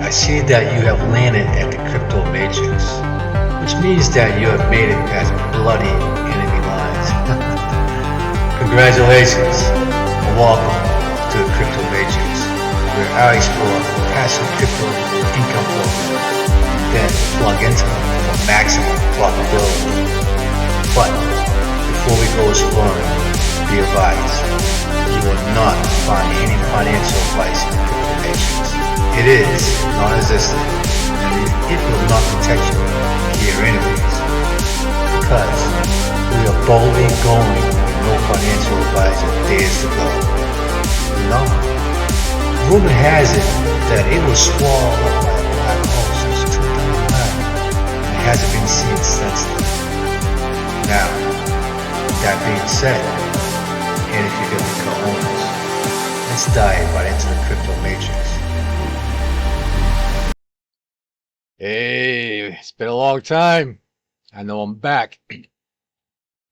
I see that you have landed at the crypto matrix, which means that you have made it past bloody enemy lines. Congratulations and welcome to the crypto matrix, where I explore passive crypto income flow, then plug into them for maximum profitability. But before we go exploring, be advised, you will not find any financial advice in the crypto matrix. It is non-existent, and it will not protect you here anyways, because we are boldly going with no financial advisor days to go. No. Rumor has it that it was swallowed up by a black hole since 2009, and it hasn't been seen since then. Now, that being said, and if you get the co-owners, let's dive right into the crypto matrix. Hey, it's been a long time. I know I'm back. I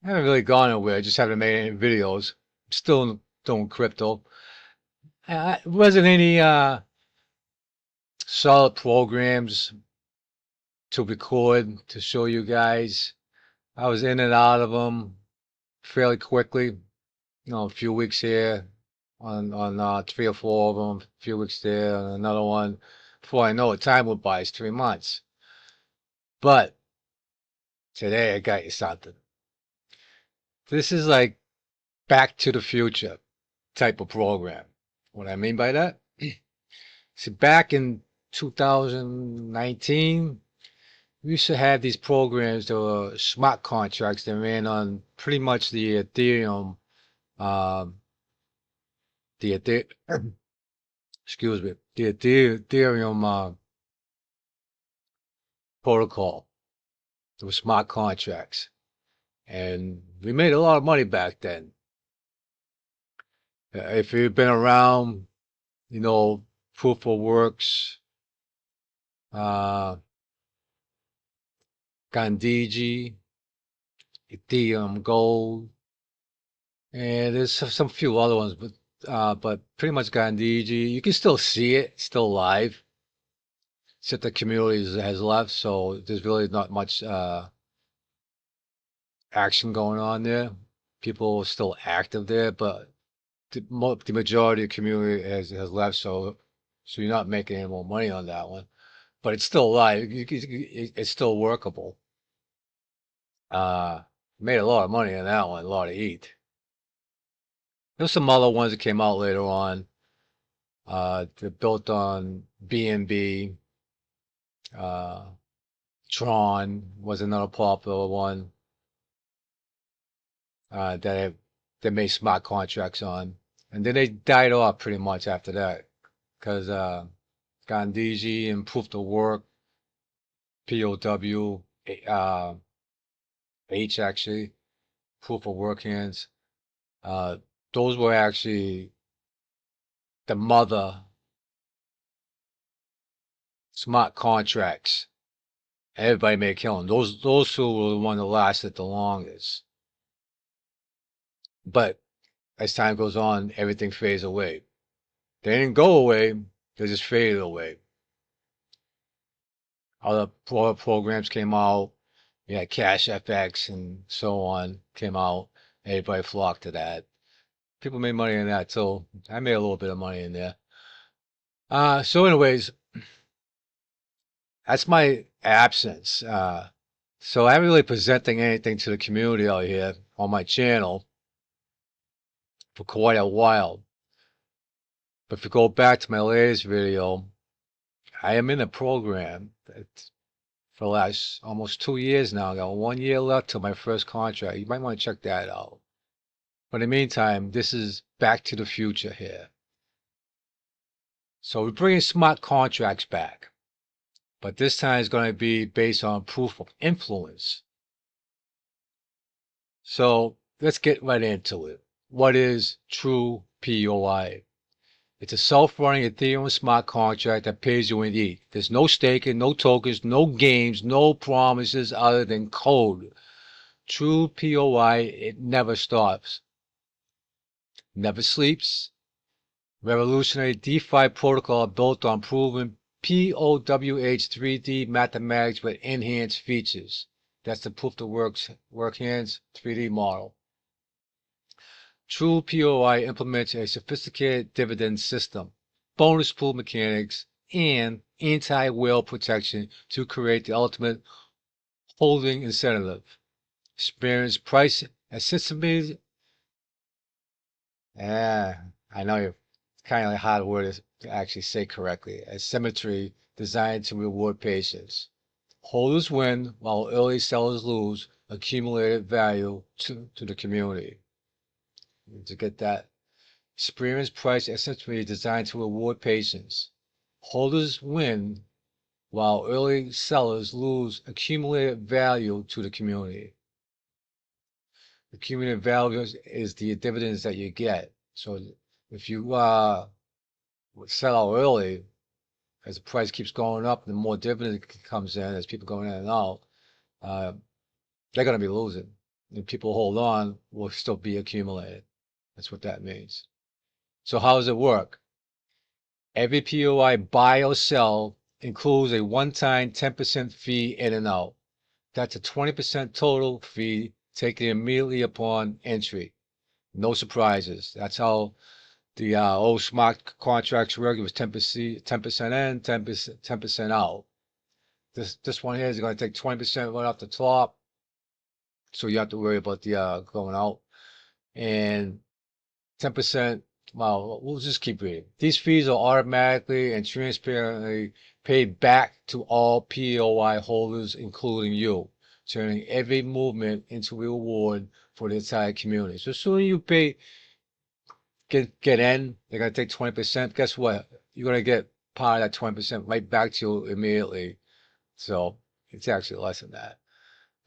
haven't really gone anywhere. I just haven't made any videos. I'm still doing crypto. It wasn't any solid programs to record to show you guys. I was in and out of them fairly quickly. You know, a few weeks here on 3 or 4 of them, a few weeks there, and another one. Before I know it, time went by. It's 3 months. But today I got you something. This is like Back to the Future type of program. What I mean by that? See, back in 2019, we used to have these programs that were smart contracts that ran on pretty much the Ethereum, excuse me, the Ethereum protocol. It was smart contracts, and we made a lot of money back then. If you've been around, you know, Proof of Works, Gandhiji, Ethereum Gold, and there's some few other ones, but pretty much Gandhiji. You can still see it, still live. Except the community has left, so there's really not much action going on there. People are still active there, but the majority of the community has left, so you're not making any more money on that one. But it's still alive. It's still workable. Made a lot of money on that one, a lot of ETH. There's some other ones that came out later on. They're built on BNB. Tron was another popular one that they made smart contracts on, and then they died off pretty much after that because Gandhiji and Proof of Work, POW, H actually, Proof of Work hands. Those were actually the mother smart contracts. Everybody made a killing. Those two were the one that lasted the longest. But as time goes on, everything fades away. They didn't go away, they just faded away. Other programs came out. We had Cash FX and so on came out. Everybody flocked to that. People made money in that too. I made a little bit of money in there. So anyways, that's my absence. So I haven't really presenting anything to the community out here on my channel for quite a while. But if you go back to my latest video, I am in a program that for the last almost 2 years now. I got 1 year left till my first contract. You might want to check that out. But in the meantime, this is Back to the Future here. So we're bringing smart contracts back. But this time it's going to be based on proof of influence. So let's get right into it. What is True POI? It's a self-running Ethereum smart contract that pays you in ETH. There's no staking, no tokens, no games, no promises other than code. True POI, it never stops. Never sleeps. Revolutionary DeFi protocol built on proven POWH 3D MetaMask with enhanced features. That's the proof of work hands 3D model. True POI implements a sophisticated dividend system, bonus pool mechanics, and anti-whale protection to create the ultimate holding incentive. Experience price asymmetry. I know it's kind of a hard word to actually say correctly. Asymmetry designed to reward patience. Holders win while early sellers lose accumulated value to the community. To get that, experience price asymmetry designed to reward patience. Holders win while early sellers lose accumulated value to the community. Accumulated value is the dividends that you get. So if you sell out early, as the price keeps going up, the more dividend comes in as people going in and out, they're going to be losing. And people hold on will still be accumulated. That's what that means. So how does it work? Every POI buy or sell includes a one-time 10% fee in and out. That's a 20% total fee taken immediately upon entry. No surprises. That's how the old smart contracts work. It was 10% in, 10% out. This one here is going to take 20% right off the top, so you have to worry about the going out, and 10%. Well, we'll just keep reading. These fees are automatically and transparently paid back to all POI holders, including you, turning every movement into a reward for the entire community. So as soon as you get in, they're gonna take 20%. Guess what? You're gonna get part of that 20% right back to you immediately. So it's actually less than that.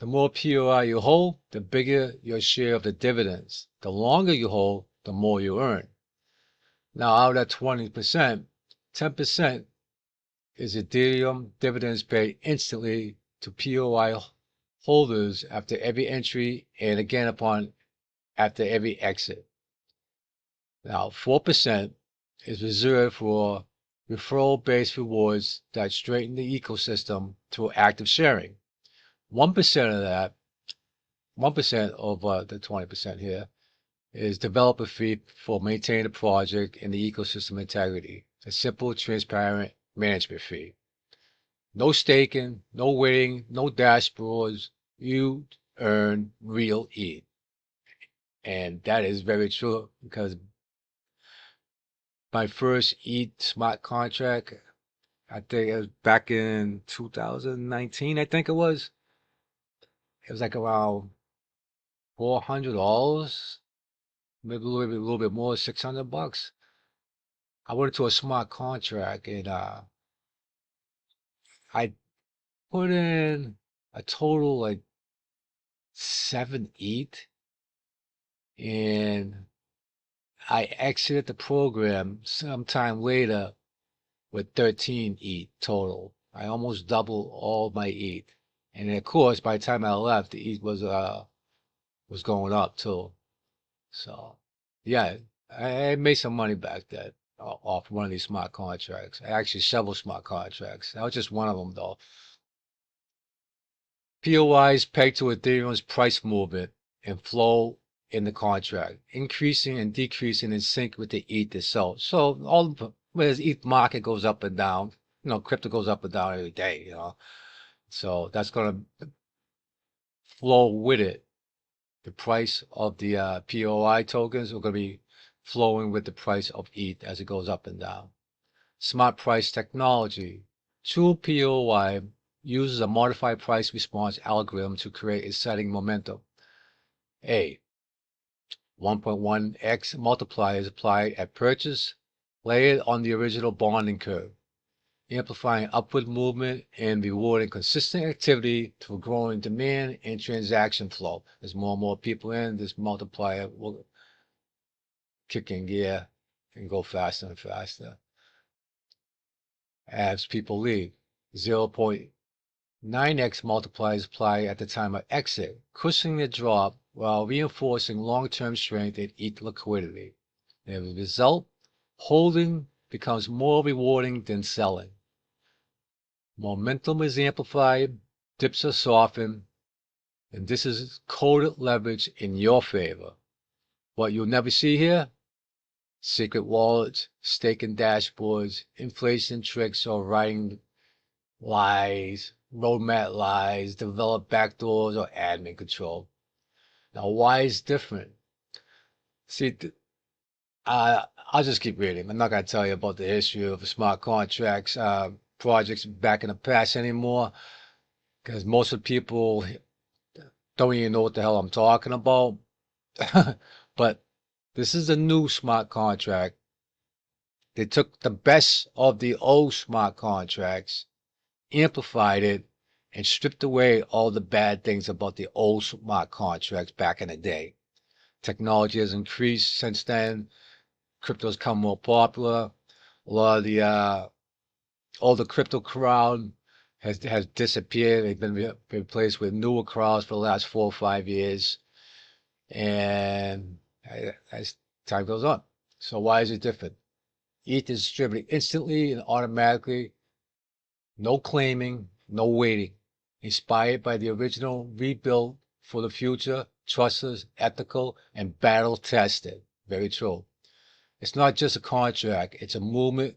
The more POI you hold, the bigger your share of the dividends. The longer you hold, the more you earn. Now, out of that 20%, 10% is Ethereum dividends paid instantly to POI holders after every entry and again after every exit. Now, 4% is reserved for referral-based rewards that strengthen the ecosystem through active sharing. 1% of that, 1% of the 20% here, is developer fee for maintaining the project and the ecosystem integrity. A simple, transparent management fee. No staking, no waiting, no dashboards. You earn real ETH. And that is very true because my first ETH smart contract, I think it was back in 2019, I think it was. It was like around $400, maybe a little bit more, $600. I went into a smart contract and I put in a total like 7 ETH, and I exited the program sometime later with 13 ETH total. I almost doubled all my ETH. And of course, by the time I left, the ETH was going up too. So yeah, I made some money back then off one of these smart contracts. Actually, several smart contracts. That was just one of them though. POIs pegged to Ethereum's price movement and flow in the contract, increasing and decreasing in sync with the ETH itself. So as ETH market goes up and down, crypto goes up and down every day, So that's going to flow with it. The price of the POI tokens are going to be flowing with the price of ETH as it goes up and down. Smart price technology. True POI uses a modified price response algorithm to create exciting momentum. A 1.1x multiplier is applied at purchase, layered on the original bonding curve, amplifying upward movement and rewarding consistent activity through growing demand and transaction flow. As more and more people in, this multiplier will kick in gear and go faster and faster. As people leave, 0.9x multipliers apply at the time of exit, cushioning the drop while reinforcing long-term strength and ETH liquidity. As a result, holding becomes more rewarding than selling. Momentum is amplified, dips are softened, and this is coded leverage in your favor. What you'll never see here? Secret wallets, staking dashboards, inflation tricks, or writing lies, roadmap lies, develop backdoors, or admin control. Now, why is different? See, I'll just keep reading. I'm not going to tell you about the history of smart contracts projects back in the past anymore, because most of the people don't even know what the hell I'm talking about. But this is a new smart contract. They took the best of the old smart contracts, amplified it, and stripped away all the bad things about the old smart contracts back in the day. Technology has increased since then. Crypto's become more popular. A lot of the all the crypto crowd has disappeared. They've been replaced with newer crowds for the last 4 or 5 years, and as time goes on. So why is it different? ETH is distributed instantly and automatically. No claiming, no waiting. Inspired by the original, rebuilt for the future, trustless, ethical, and battle tested. Very true. It's not just a contract, it's a movement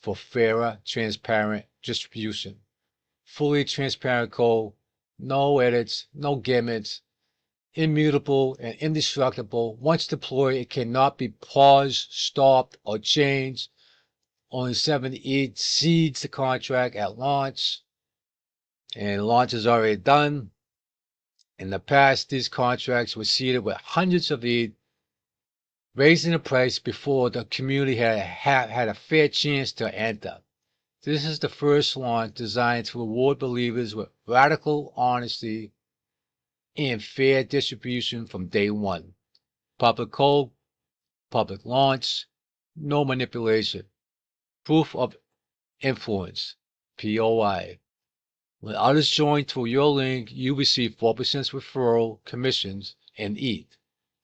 for fairer, transparent distribution. Fully transparent code, no edits, no gimmicks, immutable and indestructible. Once deployed, it cannot be paused, stopped, or changed. Only 78 seeds the contract at launch, and launch is already done. In the past, these contracts were seeded with hundreds of ETH, raising the price before the community had a fair chance to enter. This is the first launch designed to reward believers with radical honesty and fair distribution from day one. Public code, public launch, no manipulation. Proof of influence, POI. When others join through your link, you receive 4% referral commissions and ETH,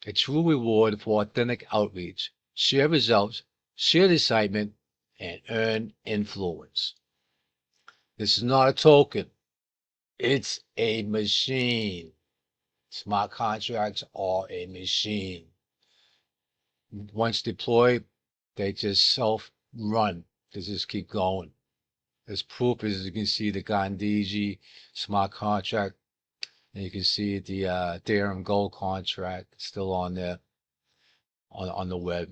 a true reward for authentic outreach. Share results, share the excitement, and earn influence. This is not a token. It's a machine. Smart contracts are a machine. Once deployed, they just self-run. They just keep going. As proof is, you can see the Gandhiji smart contract, and you can see the Ethereum Gold contract still on there on the web.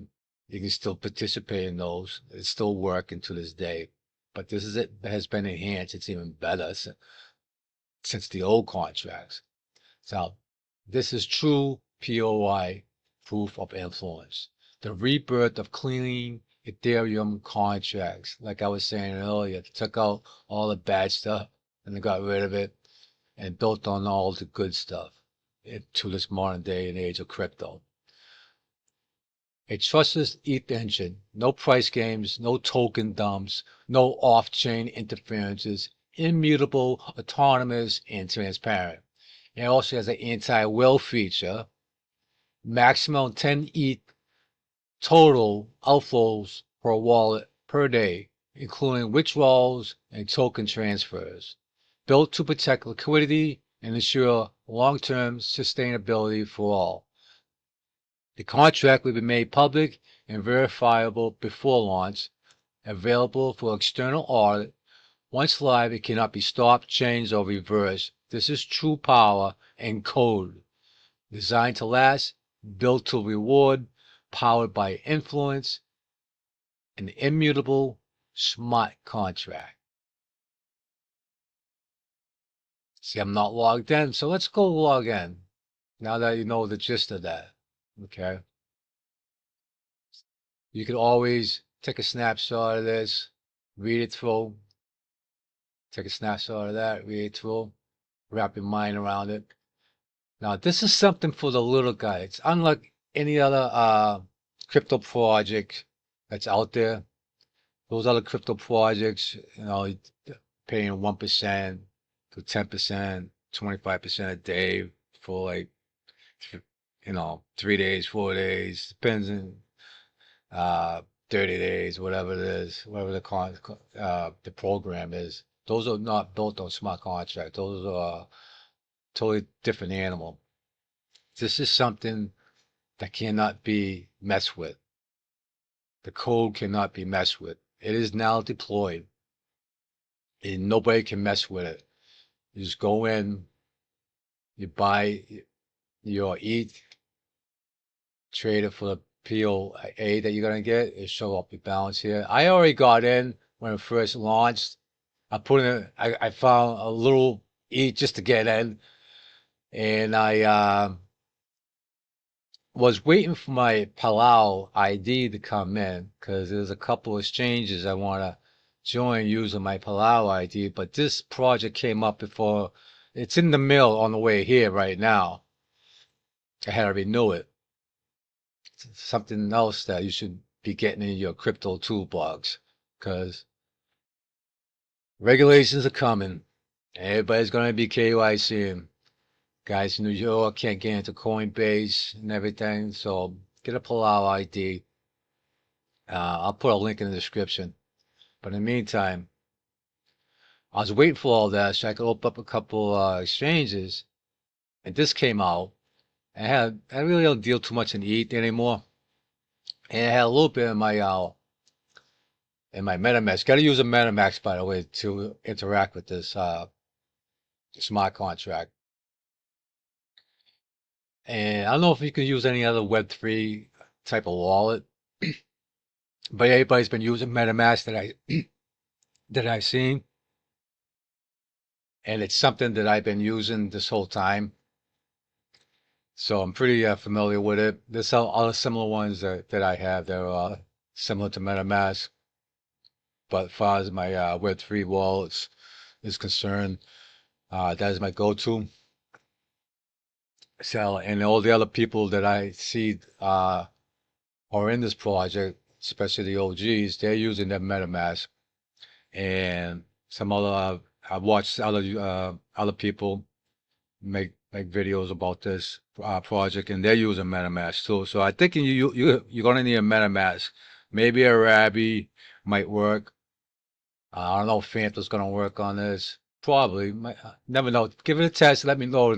You can still participate in those. It's still working to this day. But this is it has been enhanced. It's even better since the old contracts. So this is true POI, proof of influence. The rebirth of clean Ethereum contracts. Like I was saying earlier, they took out all the bad stuff and they got rid of it and built on all the good stuff to this modern day and age of crypto. A trustless ETH engine, no price games, no token dumps, no off-chain interferences, immutable, autonomous, and transparent. It also has an anti-will feature, maximum 10 ETH total outflows per wallet per day, including withdrawals and token transfers, built to protect liquidity and ensure long-term sustainability for all. The contract will be made public and verifiable before launch, available for external audit. Once live, it cannot be stopped, changed, or reversed. This is true power and code. Designed to last, built to reward, powered by influence, an immutable smart contract. See, I'm not logged in, so let's go log in. Now that you know the gist of that, okay? You can always take a snapshot of this, read it through, take a snapshot of that, read it through, wrap your mind around it. Now, this is something for the little guy. It's unlike any other crypto project that's out there. Those other crypto projects, paying 1% to 10%, 25% a day for like, 3 days, 4 days, depends on 30 days, whatever it is, whatever the program is. Those are not built on smart contract. Those are totally different animal. This is something that cannot be messed with. The code cannot be messed with. It is now deployed and nobody can mess with it. You just go in, you buy your ETH, trade it for the POA that you're gonna get. It show up your balance here. I already got in when it first launched. I found a little ETH just to get in, and I was waiting for my Palau ID to come in because there's a couple of exchanges I want to join using my Palau ID, but this project came up before. It's in the mail on the way here right now. I had to renew it. It's something else that you should be getting in your crypto toolbox because regulations are coming. Everybody's going to be KYCing. Guys in New York can't get into Coinbase and everything, so get a Palau ID. I'll put a link in the description. But in the meantime, I was waiting for all that so I could open up a couple exchanges, and this came out. I really don't deal too much in ETH anymore, and I had a little bit in my MetaMask. Got to use a MetaMask, by the way, to interact with this smart contract. And I don't know if you can use any other Web3 type of wallet, but everybody's been using MetaMask that I've seen, and it's something that I've been using this whole time. So I'm pretty familiar with it. There's some other similar ones that I have that are similar to MetaMask, but as far as my Web3 wallets is concerned, that is my go-to. So, and all the other people that I see are in this project, especially the OGs, they're using their MetaMask, and some other I've watched other people make videos about this project, and they're using MetaMask too. So I think you're gonna need a MetaMask. Maybe a Rabby might work. I don't know if Phantom's gonna work on this. Probably. Never know. Give it a test. Let me know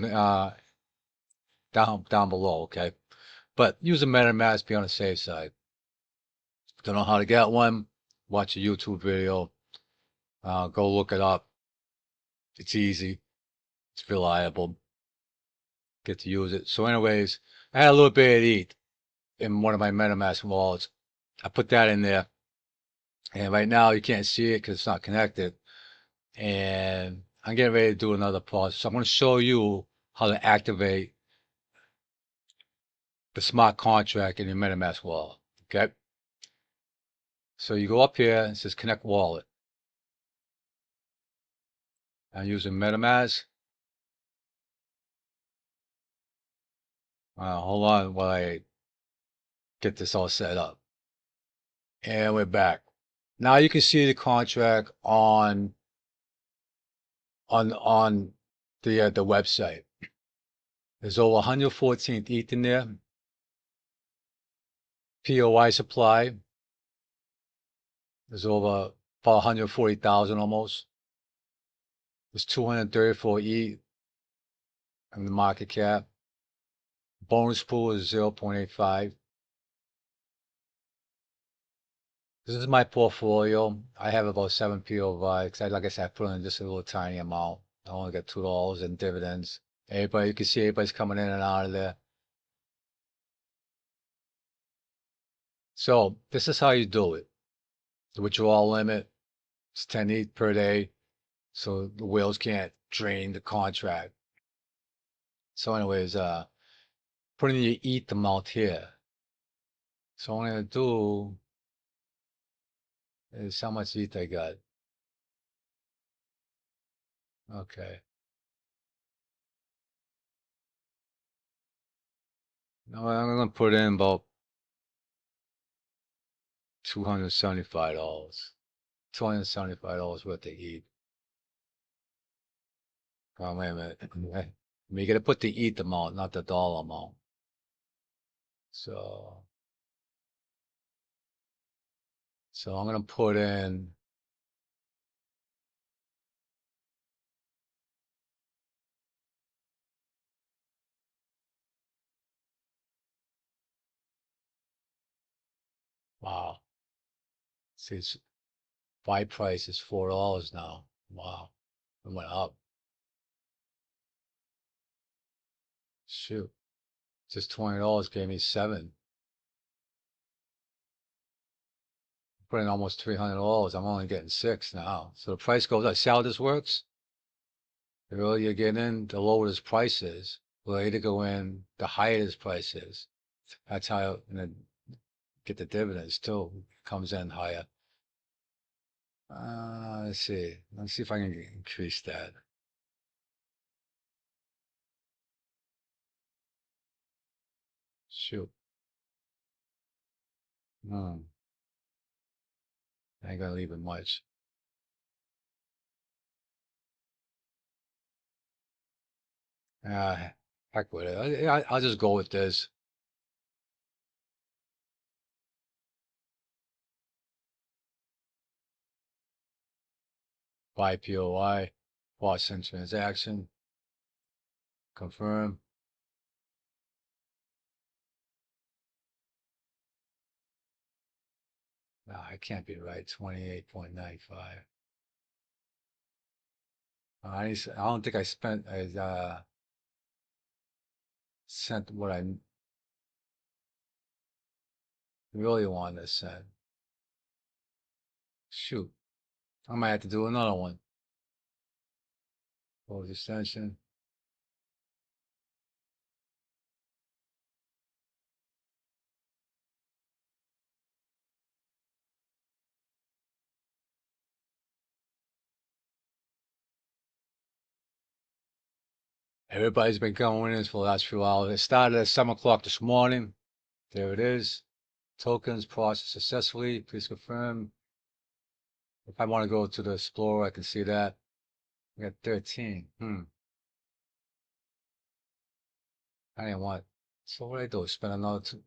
down below. Okay. But use a MetaMask. Be on the safe side. Don't know how to get one? Watch a YouTube video. Go look it up. It's easy. It's reliable. Get to use it. So anyways, I had a little bit of ETH in one of my MetaMask wallets. I put that in there. And right now you can't see it because it's not connected. And I'm getting ready to do another process. So I'm going to show you how to activate the smart contract in your MetaMask wallet. Okay. So you go up here and it says connect wallet. I'm using MetaMask. Hold on while I get this all set up. And we're back. Now you can see the contract on the website. There's over 114 ETH in there. POI supply. There's over about 140,000 almost. There's 234 ETH in the market cap. Bonus pool is 0.85. This is my portfolio. I have about 7 POI because like I said, I put in just a little tiny amount. I only got $2 in dividends. Everybody, you can see everybody's coming in and out of there. So this is how you do it. The withdrawal limit is 10 ETH per day, so the whales can't drain the contract. So anyways, putting your ETH amount here. So what I'm gonna do is how much ETH I got. Okay. Now I'm gonna put in about $275. $275 worth of ETH. Oh, wait a minute. You gotta put the ETH amount, not the dollar amount. So I'm gonna put in Wow. See, it's buy price is $4 now. Wow. It went up. Shoot. Just $20 gave me 7. Putting almost $300. I'm only getting 6 now. So the price goes up. See how this works? The earlier you get in, the lower this price is. The later you go in, the higher this price is. That's how, and then get the dividends too. Comes in higher. Let's see. Let's see if I can increase that. Shoot. Hmm. I ain't gonna leave it much. Uh, Heck with it. I'll just go with this. Buy POI. Watch send transaction. Confirm. No, it can't be right. 28.95. I don't think I sent what I really wanted to send. Shoot. I might have to do another one. Close extension. Everybody's been going in for the last few hours. It started at 7 o'clock this morning. There it is. Tokens processed successfully. Please confirm. If I want to go to the Explorer, I can see that. We got 13. I didn't want. So what I do? Spend another $10,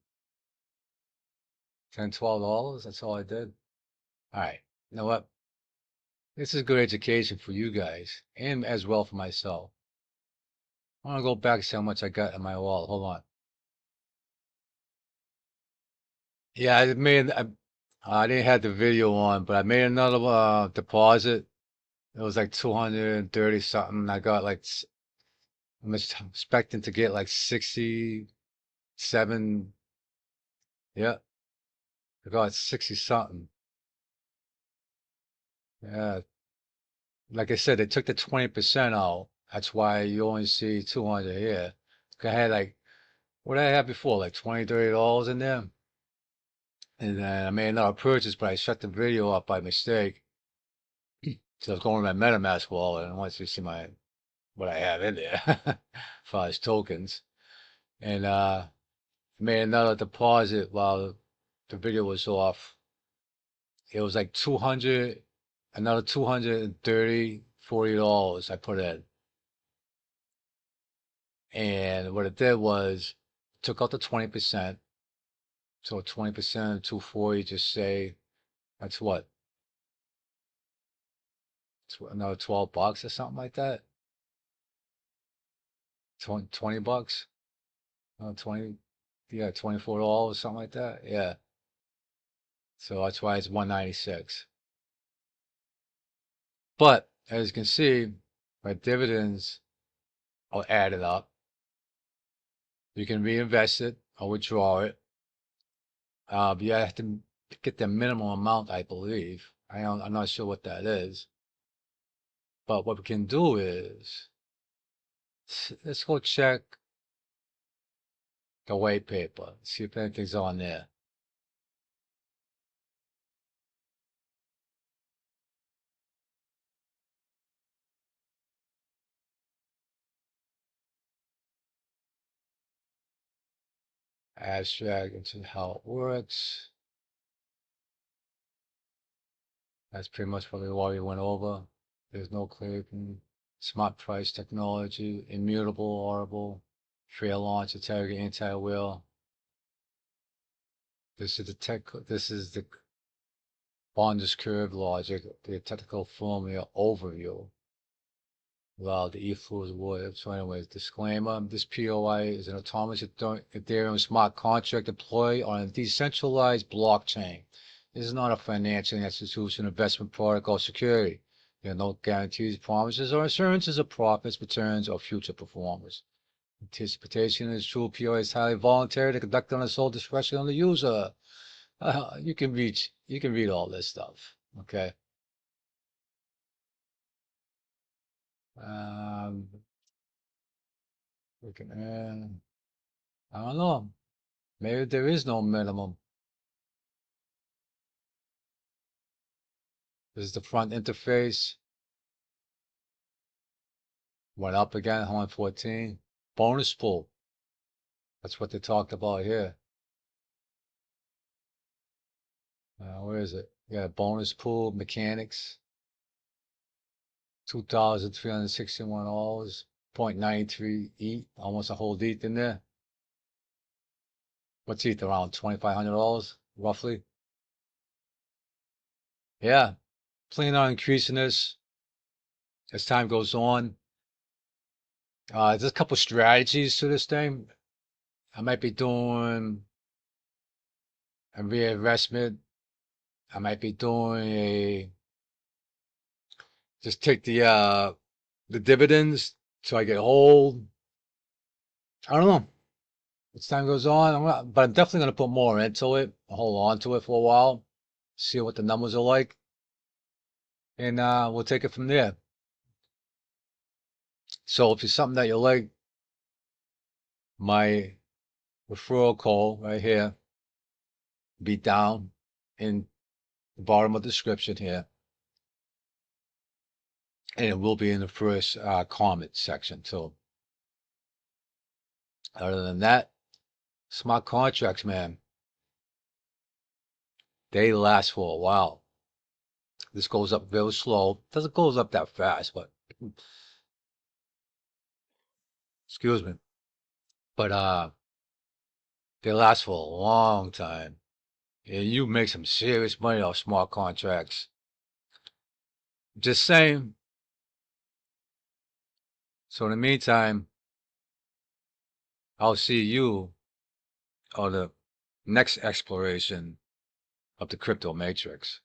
$12? That's all I did. All right. You know what? This is good education for you guys and as well for myself. I want to go back and see how much I got in my wallet. Hold on. Yeah, I didn't have the video on, but I made another deposit. It was like 230 something. I got like, I'm expecting to get like 67. Yeah, I got 60 something. Yeah, like I said, they took the 20% out. That's why you only see 200 here. I had like, what did I have before? Like 20, $30 in there. And then I made another purchase, but I shut the video up by mistake. So I was going to my MetaMask wallet and I wanted to see what I have in there as far as tokens. And made another deposit while the video was off. It was like 200, another 230, $40 I put in. And what it did was took out the 20%. So 20% of 240, just say that's what? Another $12 or something like that. 20 bucks. 20, yeah, $24, something like that. Yeah. So that's why it's 196. But as you can see, my dividends are added up. You can reinvest it or withdraw it. But you have to get the minimum amount, I believe. I'm not sure what that is. But what we can do is, let's go check the white paper, see if anything's on there. Abstract into how it works. That's pretty much what we already went over. There's no clearing, smart price technology, immutable, orderable, fair launch, integrity, anti-will. This is the Bond's curve logic, the technical formula overview. Well, the e-fools would. So anyways, disclaimer, this POI is an autonomous Ethereum smart contract deployed on a decentralized blockchain. This is not a financial institution, investment product, or security. There are no guarantees, promises, or assurances of profits, returns, or future performance. Anticipation is true. POI is highly voluntary to conduct on the sole discretion of the user. You can read all this stuff. Okay. Um, we can, I don't know. Maybe there is no minimum. This is the front interface. Went up again, 114. Bonus pool. That's what they talked about here. Where is it? Yeah, bonus pool mechanics. $2,361. 0.93 ETH. Almost a whole ETH in there. What's ETH? Around $2,500, roughly. Yeah. Planning on increasing this as time goes on. There's a couple strategies to this thing. I might be doing a reinvestment. I might be doing just take the dividends so I get hold. I don't know. As time goes on, but I'm definitely gonna put more into it. Hold on to it for a while, see what the numbers are like, and we'll take it from there. So if it's something that you like, my referral code right here, be down in the bottom of the description here. And it will be in the first comment section too. Other than that, smart contracts, man, they last for a while. This goes up very slow. Doesn't goes up that fast, but excuse me. But they last for a long time. And you make some serious money off smart contracts. Just saying. So in the meantime, I'll see you on the next exploration of the crypto matrix.